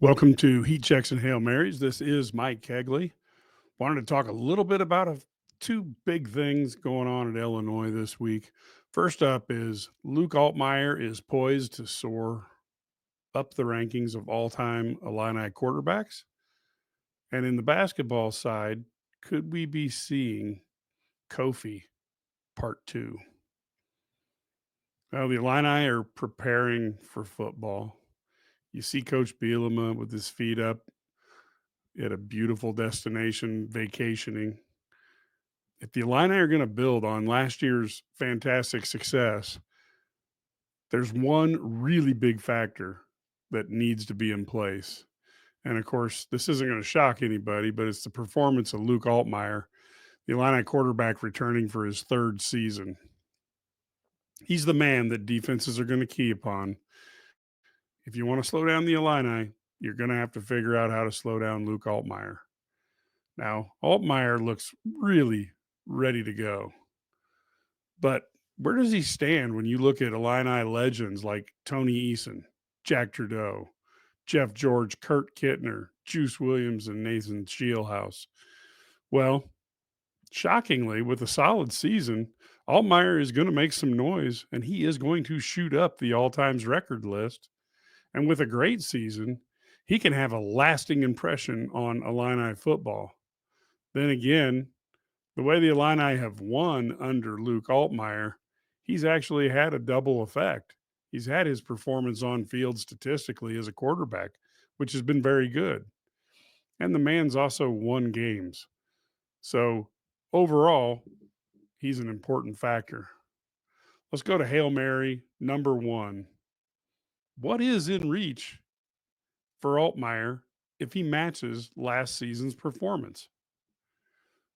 Welcome to Heat Checks and Hail Marys. This is Mike Cagley. Wanted to talk a little bit about two big things going on at Illinois this week. First up is Luke Altmyer is poised to soar up the rankings of all-time Illini quarterbacks. And in the basketball side, could we be seeing Kofi Part 2? Well, the Illini are preparing for football. You see Coach Bielema with his feet up at a beautiful destination vacationing. If the Illini are going to build on last year's fantastic success, there's one really big factor that needs to be in place. And of course, this isn't going to shock anybody, but it's the performance of Luke Altmyer, the Illini quarterback returning for his third season. He's the man that defenses are going to key upon. If you want to slow down the Illini, you're going to have to figure out how to slow down Luke Altmyer. Now, Altmyer looks really ready to go. But where does he stand when you look at Illini legends like Tony Eason, Jack Trudeau, Jeff George, Kurt Kittner, Juice Williams, and Nathan Scheelhaus? Well, shockingly, with a solid season, Altmyer is going to make some noise and he is going to shoot up the all times record list. And with a great season, he can have a lasting impression on Illini football. Then again, the way the Illini have won under Luke Altmyer, he's actually had a double effect. He's had his performance on field statistically as a quarterback, which has been very good. And the man's also won games. So overall, he's an important factor. Let's go to Hail Mary number one. What is in reach for Altmyer if he matches last season's performance?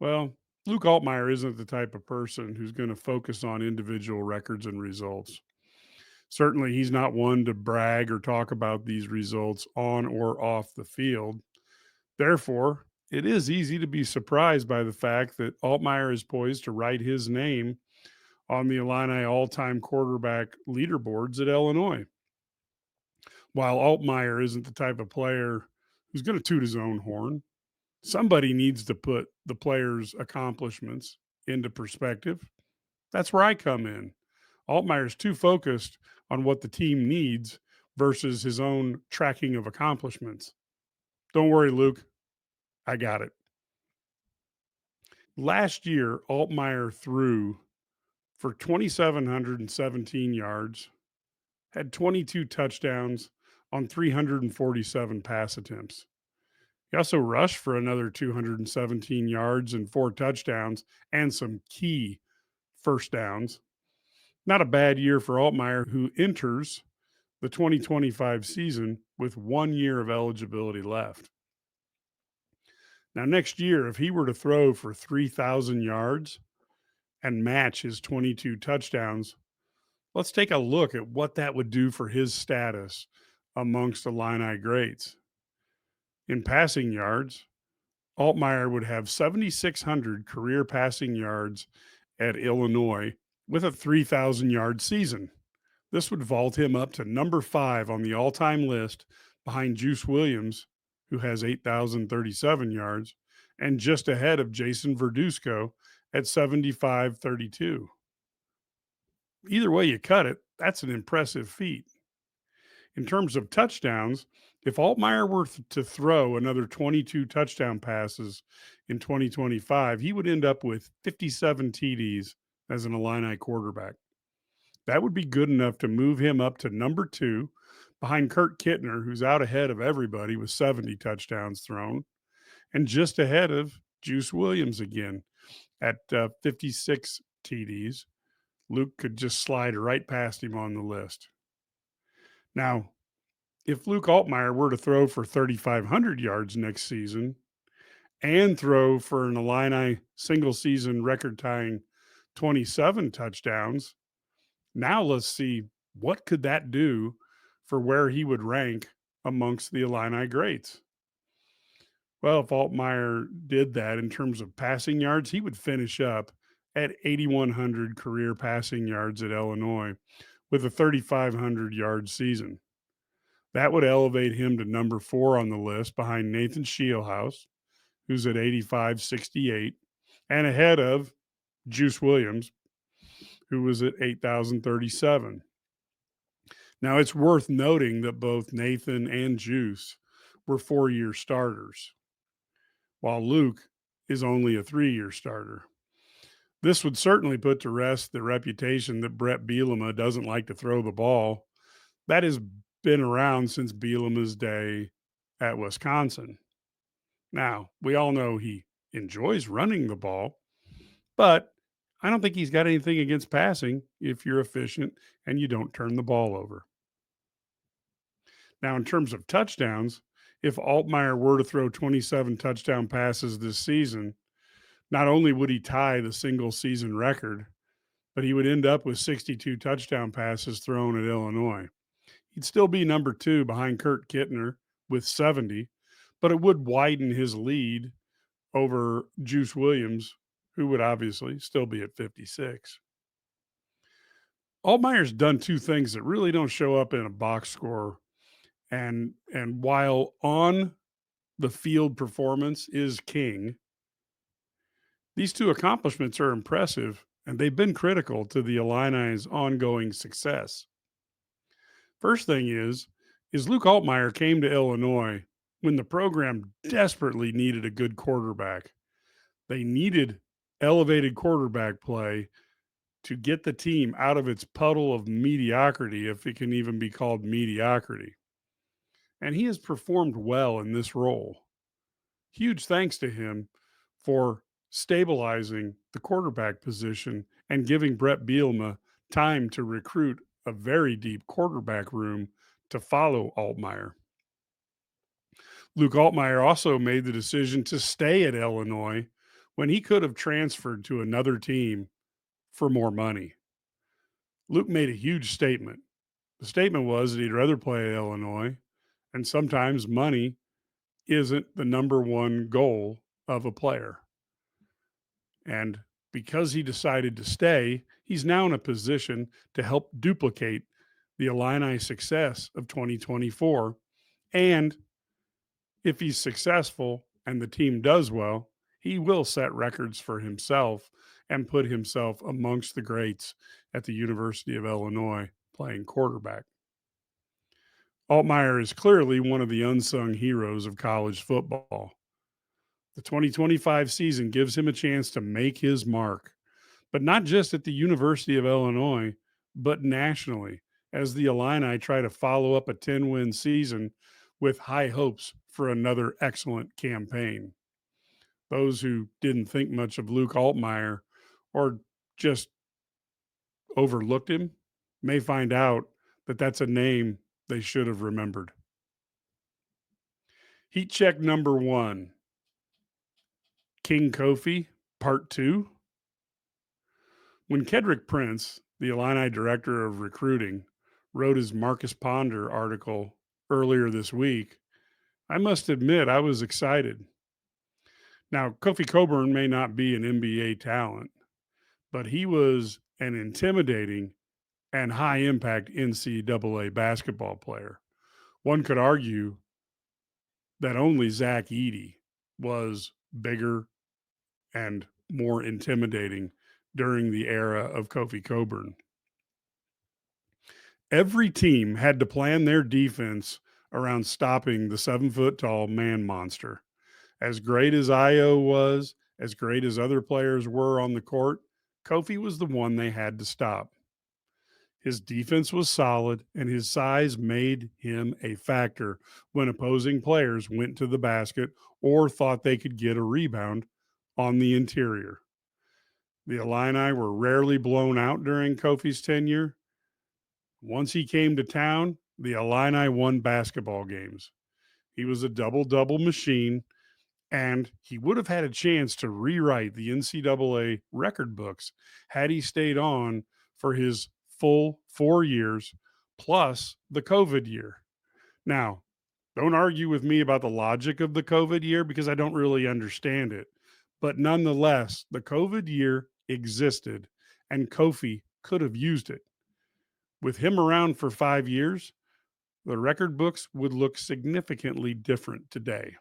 Well, Luke Altmyer isn't the type of person who's going to focus on individual records and results. Certainly, he's not one to brag or talk about these results on or off the field. Therefore, it is easy to be surprised by the fact that Altmyer is poised to write his name on the Illini all time quarterback leaderboards at Illinois. While Altmyer isn't the type of player who's going to toot his own horn, somebody needs to put the player's accomplishments into perspective. That's where I come in. Altmyer's too focused on what the team needs versus his own tracking of accomplishments. Don't worry, Luke. I got it. Last year, Altmyer threw for 2,717 yards, had 22 touchdowns on 347 pass attempts. He also rushed for another 217 yards and 4 touchdowns and some key first downs. Not a bad year for Altmyer, who enters the 2025 season with 1 year of eligibility left. Now, next year, if he were to throw for 3,000 yards and match his 22 touchdowns, let's take a look at what that would do for his status amongst Illini greats. In passing yards, Altmyer would have 7,600 career passing yards at Illinois with a 3,000-yard season. This would vault him up to number 5 on the all-time list behind Juice Williams, who has 8,037 yards, and just ahead of Jason Verduzco at 7,532. Either way you cut it, that's an impressive feat. In terms of touchdowns, if Altmyer were to throw another 22 touchdown passes in 2025, he would end up with 57 TDs as an Illini quarterback. That would be good enough to move him up to number 2 behind Kurt Kittner, who's out ahead of everybody with 70 touchdowns thrown, and just ahead of Juice Williams again at 56 TDs. Luke could just slide right past him on the list. Now, if Luke Altmyer were to throw for 3,500 yards next season and throw for an Illini single season record tying 27 touchdowns, now let's see what could that do for where he would rank amongst the Illini greats. Well, if Altmyer did that in terms of passing yards, he would finish up at 8,100 career passing yards at Illinois with a 3,500 yard season. That would elevate him to number 4 on the list behind Nathan Shieldhouse, who's at 85.68, and ahead of Juice Williams, who was at 8,037. Now, it's worth noting that both Nathan and Juice were 4-year starters, while Luke is only a 3-year starter. This would certainly put to rest the reputation that Brett Bielema doesn't like to throw the ball. That has been around since Bielema's day at Wisconsin. Now, we all know he enjoys running the ball, but I don't think he's got anything against passing if you're efficient and you don't turn the ball over. Now, in terms of touchdowns, if Altmyer were to throw 27 touchdown passes this season, not only would he tie the single season record, but he would end up with 62 touchdown passes thrown at Illinois. He'd still be number 2 behind Kurt Kittner with 70, but it would widen his lead over Juice Williams, who would obviously still be at 56. Altmyer's done two things that really don't show up in a box score. And while on the field performance is king, these two accomplishments are impressive, and they've been critical to the Illini's ongoing success. First thing is Luke Altmyer came to Illinois when the program desperately needed a good quarterback. They needed elevated quarterback play to get the team out of its puddle of mediocrity, if it can even be called mediocrity. And he has performed well in this role. Huge thanks to him for stabilizing the quarterback position and giving Brett Bielema time to recruit a very deep quarterback room to follow Altmyer. Luke Altmyer also made the decision to stay at Illinois when he could have transferred to another team for more money. Luke made a huge statement. The statement was that he'd rather play at Illinois, and sometimes money isn't the number one goal of a player. And because he decided to stay, he's now in a position to help duplicate the Illini success of 2024. And if he's successful and the team does well, he will set records for himself and put himself amongst the greats at the University of Illinois playing quarterback. Altmyer is clearly one of the unsung heroes of college football. The 2025 season gives him a chance to make his mark, but not just at the University of Illinois, but nationally, as the Illini try to follow up a 10-win season with high hopes for another excellent campaign. Those who didn't think much of Luke Altmyer or just overlooked him may find out that that's a name they should have remembered. Heat check number 1, King Kofi, part 2. When Kedrick Prince, the Illini director of recruiting, wrote his Marcus Ponder article earlier this week, I must admit I was excited. Now, Kofi Coburn may not be an NBA talent, but he was an intimidating and high impact NCAA basketball player. One could argue that only Zach Edey was bigger and more intimidating during the era of Kofi Coburn. Every team had to plan their defense around stopping the 7-foot-tall man monster. As great as Io was, as great as other players were on the court, Kofi was the one they had to stop. His defense was solid, and his size made him a factor when opposing players went to the basket or thought they could get a rebound on the interior. The Illini were rarely blown out during Kofi's tenure. Once he came to town, the Illini won basketball games. He was a double-double machine, and he would have had a chance to rewrite the NCAA record books had he stayed on for his full 4 years plus the COVID year. Now, don't argue with me about the logic of the COVID year because I don't really understand it. But nonetheless, the COVID year existed and Kofi could have used it. With him around for 5 years, the record books would look significantly different today.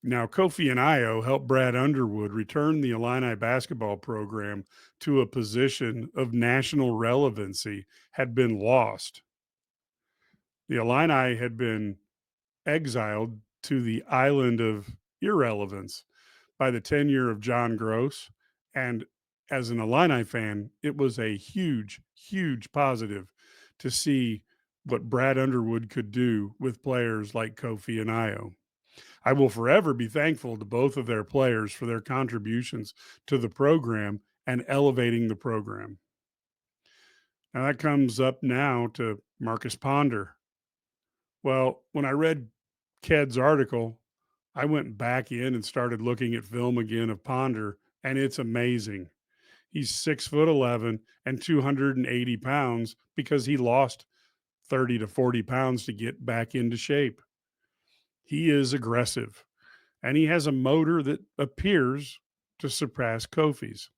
Now, Kofi and Io helped Brad Underwood return the Illini basketball program to a position of national relevancy had been lost. The Illini had been exiled to the island of irrelevance by the tenure of John Gross. And as an Illini fan, it was a huge, huge positive to see what Brad Underwood could do with players like Kofi and Io. I will forever be thankful to both of their players for their contributions to the program and elevating the program. Now that comes up now to Marcus Ponder. Well, when I read Ked's article, I went back in and started looking at film again of Ponder, and it's amazing. He's 6'11" and 280 pounds because he lost 30 to 40 pounds to get back into shape. He is aggressive, and he has a motor that appears to surpass Kofi's.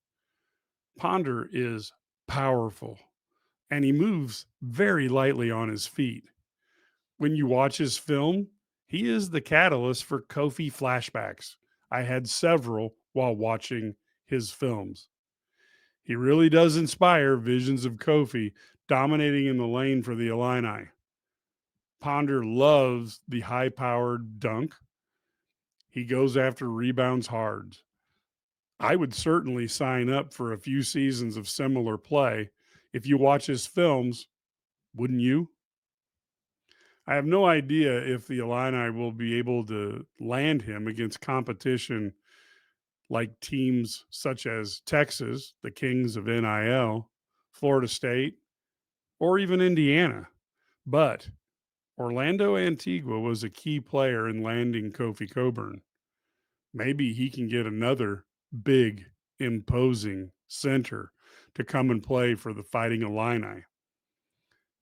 Ponder is powerful, and he moves very lightly on his feet. When you watch his film, he is the catalyst for Kofi flashbacks. I had several while watching his films. He really does inspire visions of Kofi dominating in the lane for the Illini. Ponder loves the high powered dunk. He goes after rebounds hard. I would certainly sign up for a few seasons of similar play. If you watch his films, wouldn't you? I have no idea if the Illini will be able to land him against competition like teams such as Texas, the Kings of NIL, Florida State, or even Indiana. But Orlando Antigua was a key player in landing Kofi Coburn. Maybe he can get another big, imposing center to come and play for the Fighting Illini.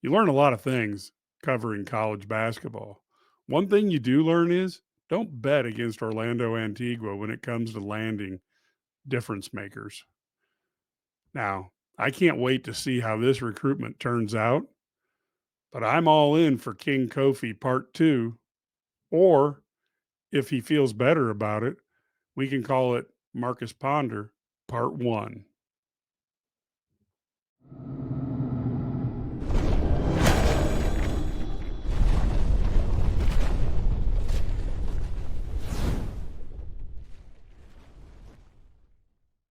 You learn a lot of things covering college basketball. One thing you do learn is don't bet against Orlando Antigua when it comes to landing difference makers. Now, I can't wait to see how this recruitment turns out, but I'm all in for King Kofi Part 2, or if he feels better about it, we can call it Marcus Ponder Part 1.